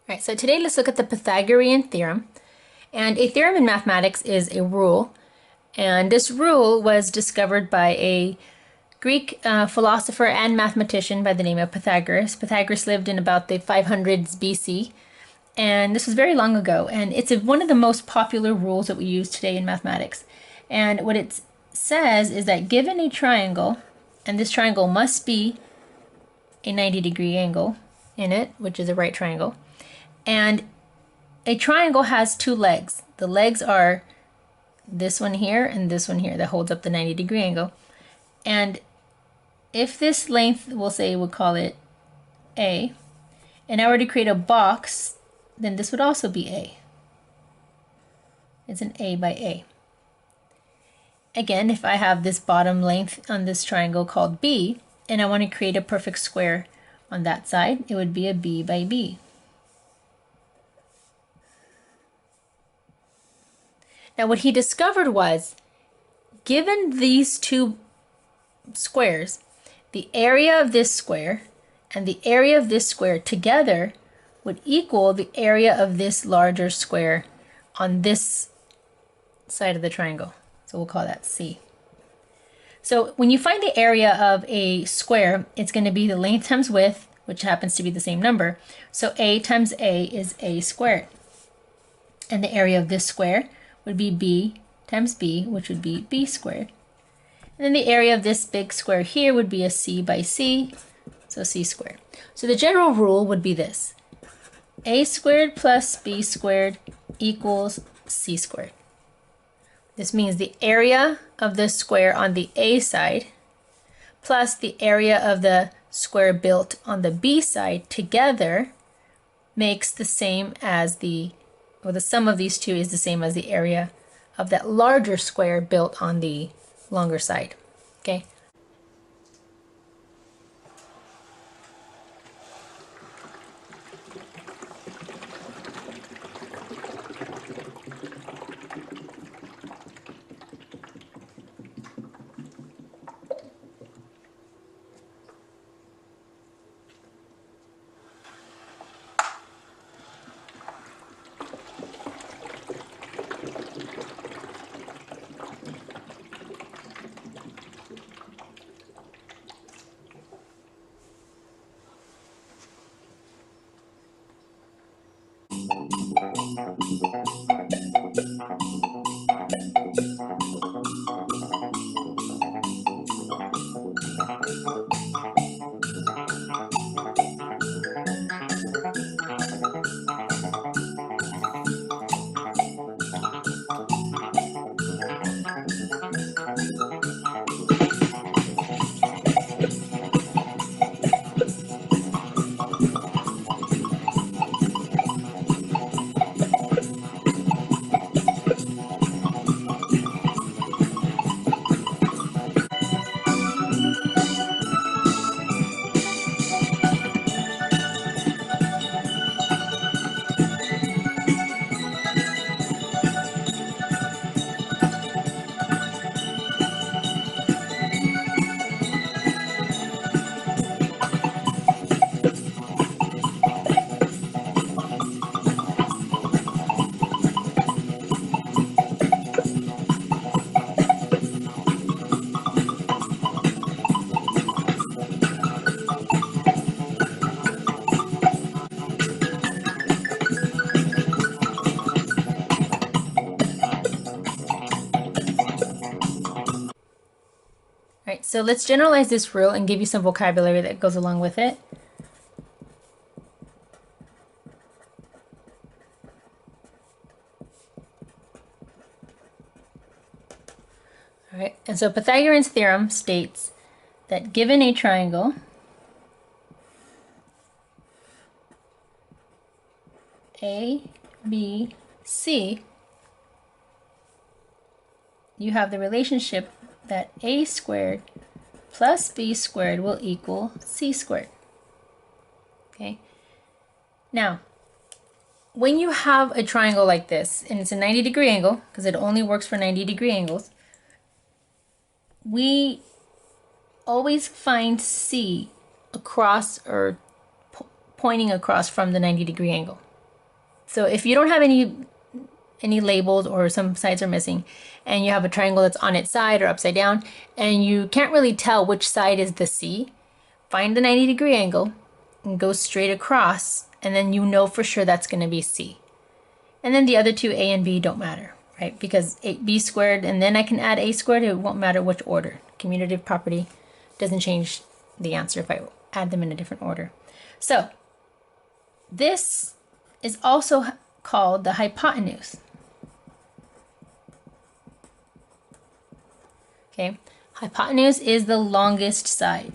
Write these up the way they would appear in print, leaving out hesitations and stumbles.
Alright, so today let's look at the Pythagorean theorem. And a theorem in mathematics is a rule. And this rule was discovered by a Greek philosopher and mathematician by the name of Pythagoras. Pythagoras lived in about the 500s BC. And this was very long ago. And it's one of the most popular rules that we use today in mathematics. And what it says is that given a triangle, and this triangle must be a 90-degree angle in it, which is a right triangle, and a triangle has two legs. The legs are this one here and this one here that holds up the 90-degree angle. And if this length, we'll call it A, and I were to create a box, then this would also be A. It's an A by A. Again, if I have this bottom length on this triangle called B, and I want to create a perfect square on that side, it would be a B by B. Now what he discovered was, given these two squares, the area of this square and the area of this square together would equal the area of this larger square on this side of the triangle. So we'll call that C. So when you find the area of a square, it's going to be the length times width, which happens to be the same number. So A times A is A squared. And the area of this square would be B times B, which would be B squared. And then the area of this big square here would be a C by C, so C squared. So the general rule would be this: A squared plus B squared equals C squared. This means the area of the square on the A side plus the area of the square built on the B side together makes the same as the sum of these two is the same as the area of that larger square built on the longer side. Okay? Alright, so let's generalize this rule and give you some vocabulary that goes along with it. Alright, and so Pythagorean's theorem states that given a triangle A, B, C, you have the relationship that A squared plus B squared will equal C squared. Okay. Now, when you have a triangle like this, and it's a 90-degree angle, because it only works for 90-degree angles, we always find C across or pointing across from the 90-degree angle. So if you don't have any labels or some sides are missing, and you have a triangle that's on its side or upside down, and you can't really tell which side is the C, find the 90-degree angle and go straight across, and then you know for sure that's going to be C. And then the other two, A and B, don't matter, right? Because B squared, and then I can add A squared, it won't matter which order. Commutative property doesn't change the answer if I add them in a different order. So this is also called the hypotenuse. Okay, hypotenuse is the longest side.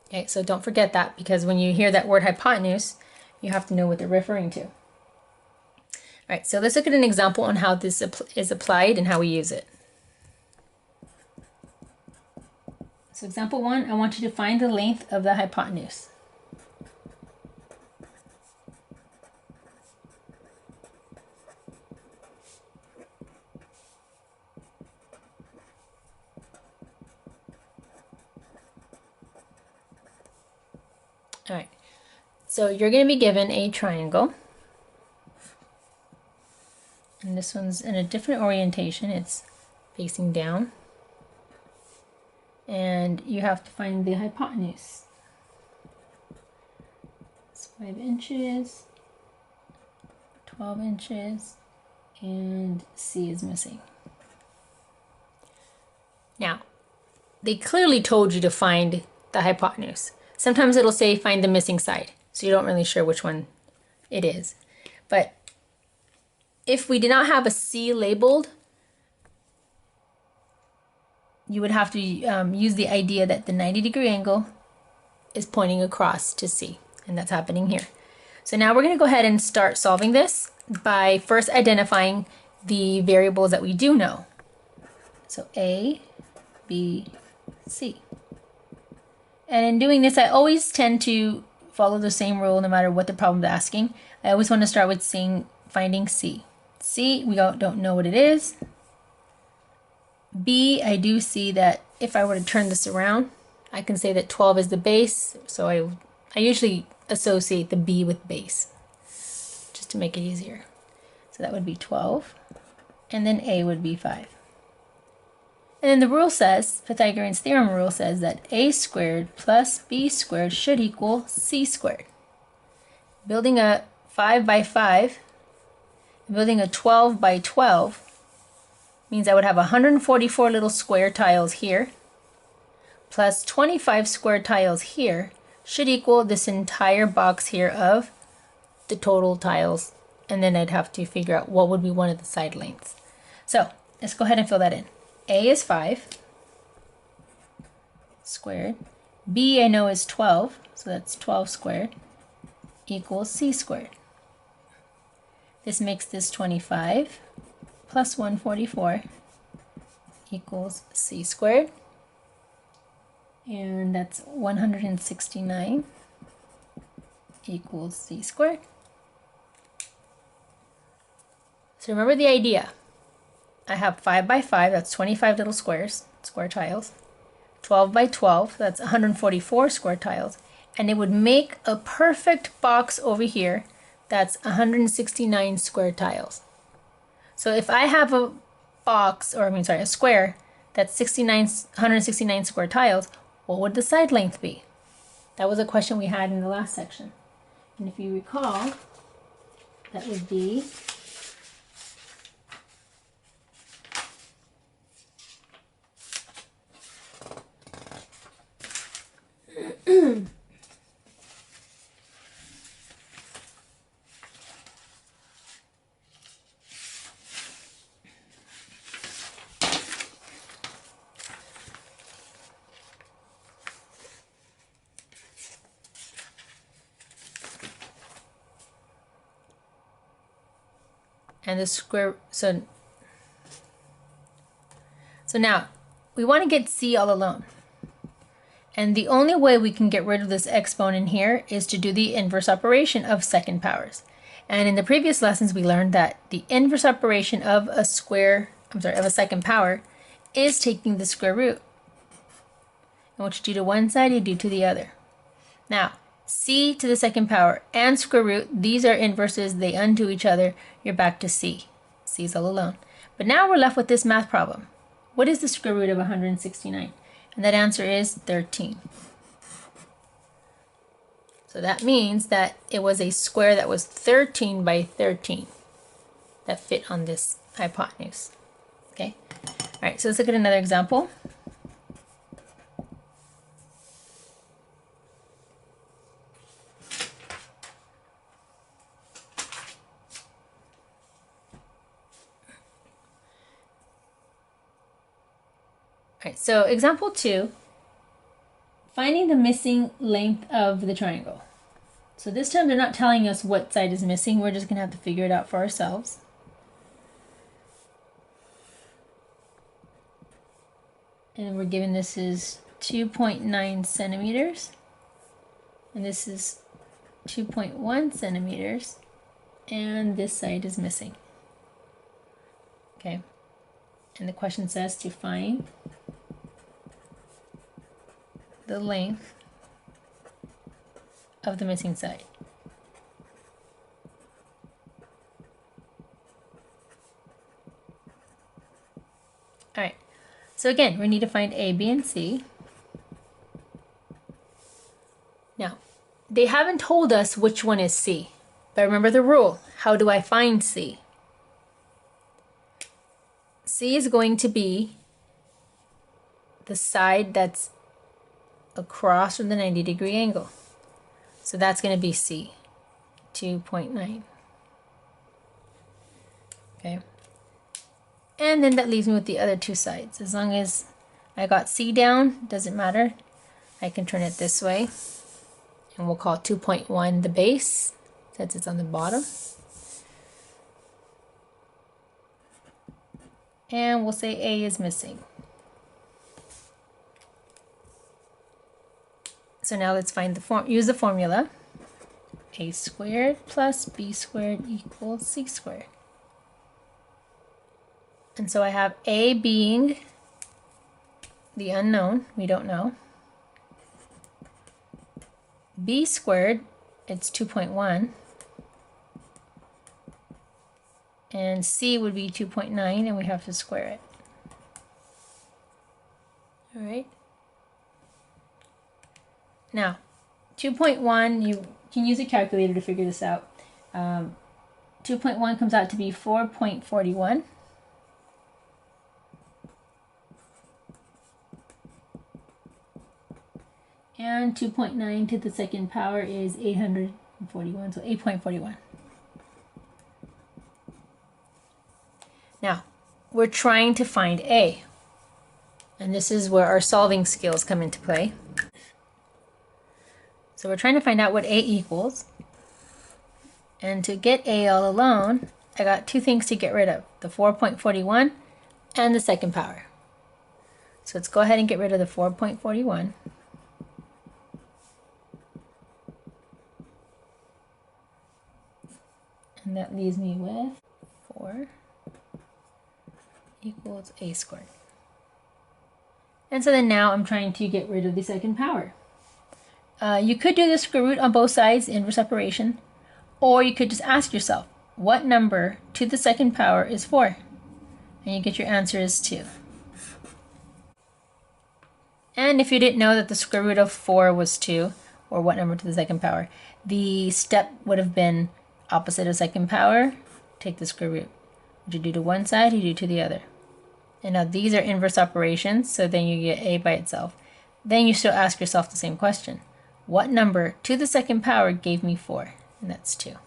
Okay, so don't forget that, because when you hear that word hypotenuse, you have to know what they're referring to. All right, so let's look at an example on how this is applied and how we use it. So example 1, I want you to find the length of the hypotenuse. All right, so you're going to be given a triangle, and this one's in a different orientation. It's facing down, and you have to find the hypotenuse. It's 5 inches, 12 inches, and C is missing. Now, they clearly told you to find the hypotenuse. Sometimes it'll say find the missing side, so you're not really sure which one it is. But if we did not have a C labeled, you would have to use the idea that the 90-degree angle is pointing across to C, and that's happening here. So now we're going to go ahead and start solving this by first identifying the variables that we do know. So A, B, C. And in doing this, I always tend to follow the same rule no matter what the problem's asking. I always want to start with finding C. C, we don't know what it is. B, I do see that if I were to turn this around, I can say that 12 is the base. So I usually associate the B with base, just to make it easier. So that would be 12. And then A would be 5. And then the rule says, Pythagorean's theorem rule says that A squared plus B squared should equal C squared. Building a 5 by 5, building a 12 by 12 means I would have 144 little square tiles here, plus 25 square tiles here, should equal this entire box here of the total tiles. And then I'd have to figure out what would be one of the side lengths. So let's go ahead and fill that in. A is 5 squared. B I know is 12, so that's 12 squared equals C squared. This makes this 25 plus 144 equals C squared. And that's 169 equals C squared. So remember the idea. I have 5 by 5, that's 25 little squares, square tiles. 12 by 12, that's 144 square tiles. And it would make a perfect box over here that's 169 square tiles. So if I have a box, or a square that's 169 square tiles, what would the side length be? That was a question we had in the last section. And if you recall, that would be and the square, so now we want to get C all alone. And the only way we can get rid of this exponent here is to do the inverse operation of second powers. And in the previous lessons, we learned that the inverse operation of a second power is taking the square root. And what you do to one side, you do to the other. Now, c to the second power and square root, these are inverses, they undo each other, you're back to c. c is all alone. But now we're left with this math problem. What is the square root of 169? And that answer is 13. So that means that it was a square that was 13 by 13 that fit on this hypotenuse. Okay? All right, so let's look at another example. All right, so example 2, finding the missing length of the triangle. So this time they're not telling us what side is missing, we're just going to have to figure it out for ourselves. And we're given this is 2.9 centimeters, and this is 2.1 centimeters, and this side is missing. Okay, and the question says to find the length of the missing side. All right, so again, we need to find A, B, and C. Now, they haven't told us which one is C, but remember the rule. How do I find C? C is going to be the side that's across from the 90-degree angle. So that's going to be C, 2.9. Okay. And then that leaves me with the other two sides. As long as I got C down, doesn't matter. I can turn it this way. And we'll call 2.1 the base, since it's on the bottom. And we'll say A is missing. So now let's find the use the formula. A squared plus B squared equals C squared. And so I have A being the unknown, we don't know. B squared, it's 2.1. And C would be 2.9, and we have to square it. All right. Now, 2.1, you can use a calculator to figure this out. 2.1 comes out to be 4.41. And 2.9 to the second power is 841, so 8.41. Now, we're trying to find A. And this is where our solving skills come into play. So we're trying to find out what A equals. And to get A all alone, I got two things to get rid of, the 4.41 and the second power. So let's go ahead and get rid of the 4.41. And that leaves me with 4 equals A squared. And so then now I'm trying to get rid of the second power. You could do the square root on both sides, inverse operation, or you could just ask yourself, what number to the second power is 4? And you get your answer is 2. And if you didn't know that the square root of 4 was 2, or what number to the second power, the step would have been opposite of second power, take the square root. What you do to one side, you do to the other. And now these are inverse operations, so then you get A by itself. Then you still ask yourself the same question. What number to the second power gave me 4? And that's 2. All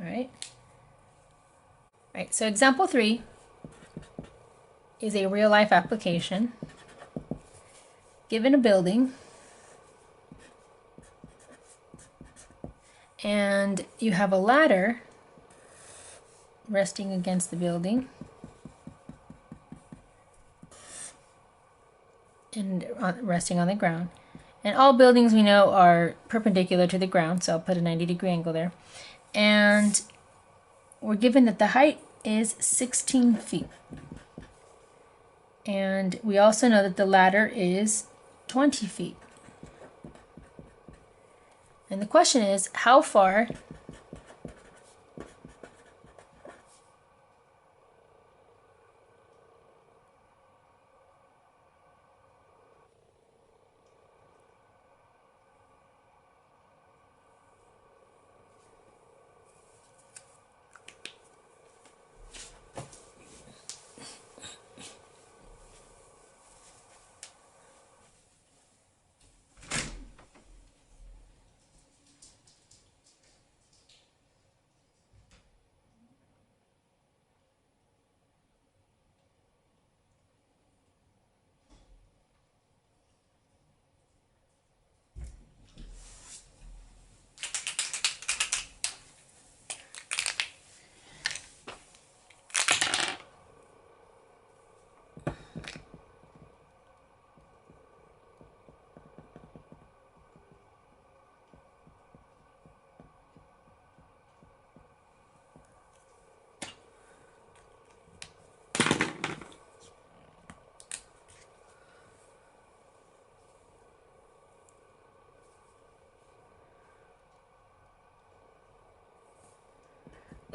right. All right, so example 3 is a real-life application. Given a building, and you have a ladder resting against the building and resting on the ground. And all buildings we know are perpendicular to the ground, so I'll put a 90-degree angle there. And we're given that the height is 16 feet. And we also know that the ladder is 20 feet. And the question is, how far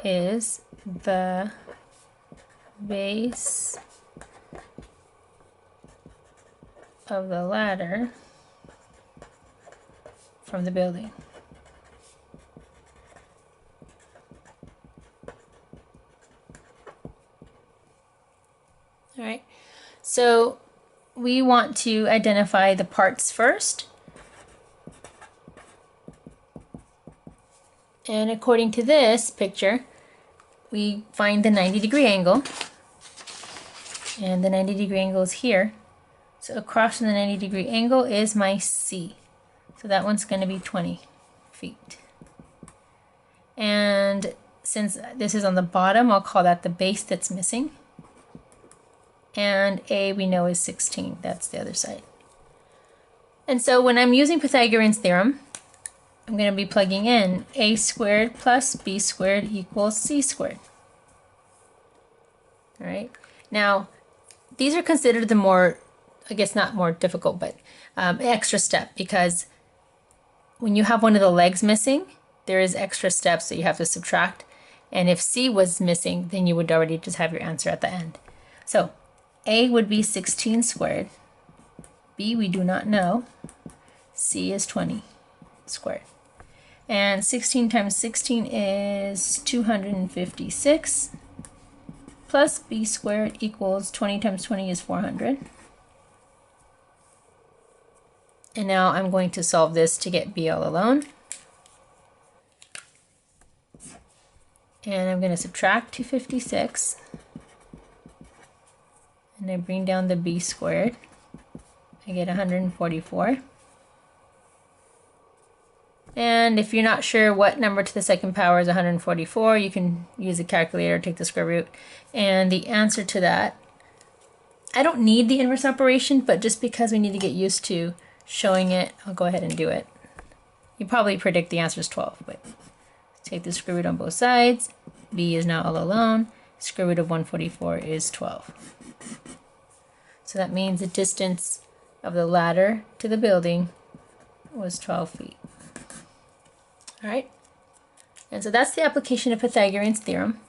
is the base of the ladder from the building? All right, so we want to identify the parts first. And according to this picture, we find the 90-degree angle. And the 90-degree angle is here. So across from the 90-degree angle is my C. So that one's going to be 20 feet. And since this is on the bottom, I'll call that the base that's missing. And A we know is 16. That's the other side. And so when I'm using Pythagorean's theorem, I'm going to be plugging in a squared plus b squared equals c squared. All right. Now, these are considered the more, I guess not more difficult, but extra step, because when you have one of the legs missing, there is extra steps that you have to subtract. And if c was missing, then you would already just have your answer at the end. So a would be 16 squared. B we do not know. C is 20 squared. And 16 times 16 is 256 plus b squared equals 20 times 20 is 400. And now I'm going to solve this to get b all alone. And I'm going to subtract 256. And I bring down the b squared. I get 144. And if you're not sure what number to the second power is 144, you can use a calculator, take the square root. And the answer to that, I don't need the inverse operation, but just because we need to get used to showing it, I'll go ahead and do it. You probably predict the answer is 12, but take the square root on both sides. B is now all alone. Square root of 144 is 12. So that means the distance of the ladder to the building was 12 feet. All right, and so that's the application of Pythagorean's theorem.